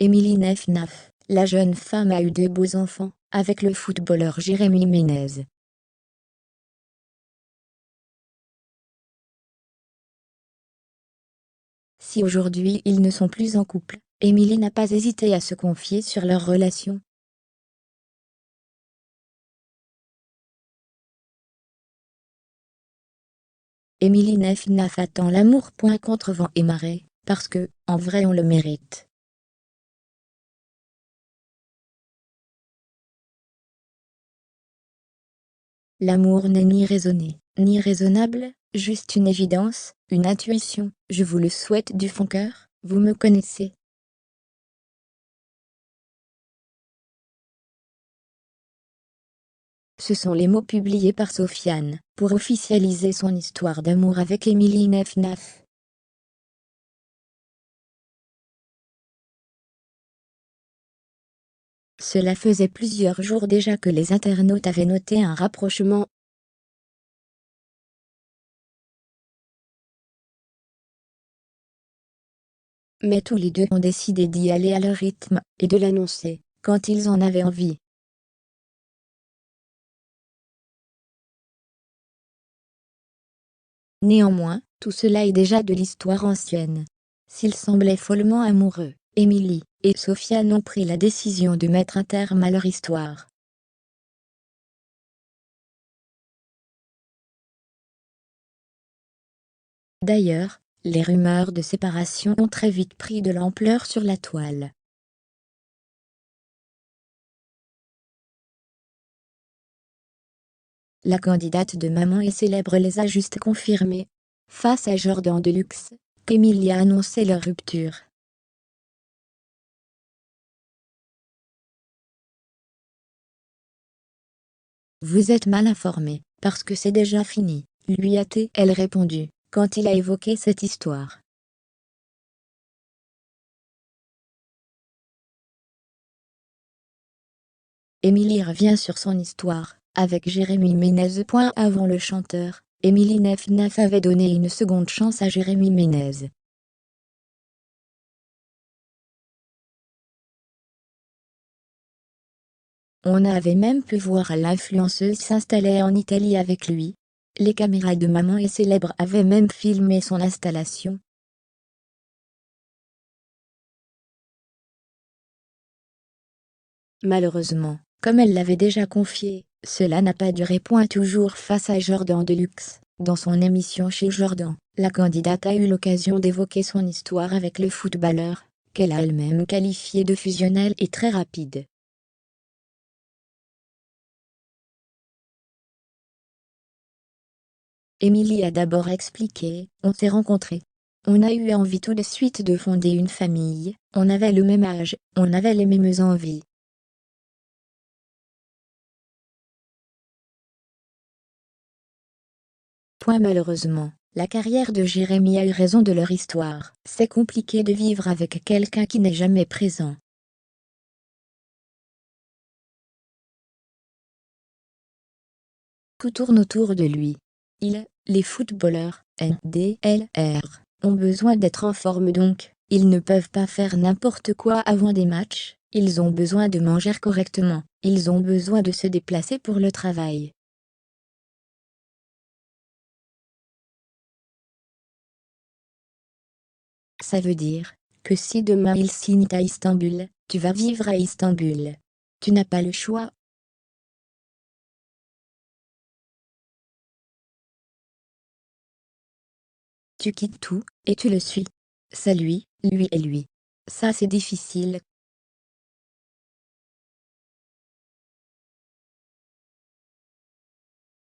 Émilie Nef-Naf, la jeune femme a eu deux beaux enfants, avec le footballeur Jérémy Ménez. Si aujourd'hui ils ne sont plus en couple, Émilie n'a pas hésité à se confier sur leur relation. Émilie Nef-Naf attend l'amour. Contre vent et marée, parce que, en vrai on le mérite. L'amour n'est ni raisonné, ni raisonnable, juste une évidence, une intuition. Je vous le souhaite du fond cœur, vous me connaissez. Ce sont les mots publiés par Sofiane, pour officialiser son histoire d'amour avec Émilie Nef-Naf. Cela faisait plusieurs jours déjà que les internautes avaient noté un rapprochement. Mais tous les deux ont décidé d'y aller à leur rythme, et de l'annoncer, quand ils en avaient envie. Néanmoins, tout cela est déjà de l'histoire ancienne. S'ils semblaient follement amoureux, Émilie et Sofiane ont pris la décision de mettre un terme à leur histoire. D'ailleurs, les rumeurs de séparation ont très vite pris de l'ampleur sur la toile. La candidate de Maman est célèbre les a juste confirmé, face à Jordan Deluxe, qu'Émilie a annoncé leur rupture. Vous êtes mal informé, parce que c'est déjà fini, lui a-t-elle répondu, quand il a évoqué cette histoire. Émilie revient sur son histoire, avec Jérémy Ménez. Avant le chanteur, Émilie Nef-Naf avait donné une seconde chance à Jérémy Ménez. On avait même pu voir l'influenceuse s'installer en Italie avec lui. Les caméras de Maman est célèbre avaient même filmé son installation. Malheureusement, comme elle l'avait déjà confié, cela n'a pas duré. Toujours face à Jordan Deluxe, dans son émission chez Jordan, la candidate a eu l'occasion d'évoquer son histoire avec le footballeur, qu'elle a elle-même qualifié de fusionnelle et très rapide. Émilie a d'abord expliqué, on s'est rencontrés. On a eu envie tout de suite de fonder une famille, on avait le même âge, on avait les mêmes envies. Malheureusement, la carrière de Jérémy a eu raison de leur histoire. C'est compliqué de vivre avec quelqu'un qui n'est jamais présent. Tout tourne autour de lui. Les footballeurs, NDLR, ont besoin d'être en forme donc, ils ne peuvent pas faire n'importe quoi avant des matchs, ils ont besoin de manger correctement, ils ont besoin de se déplacer pour le travail. Ça veut dire que si demain ils signent à Istanbul, tu vas vivre à Istanbul. Tu n'as pas le choix. Tu quittes tout, et tu le suis. Ça lui et lui. Ça c'est difficile,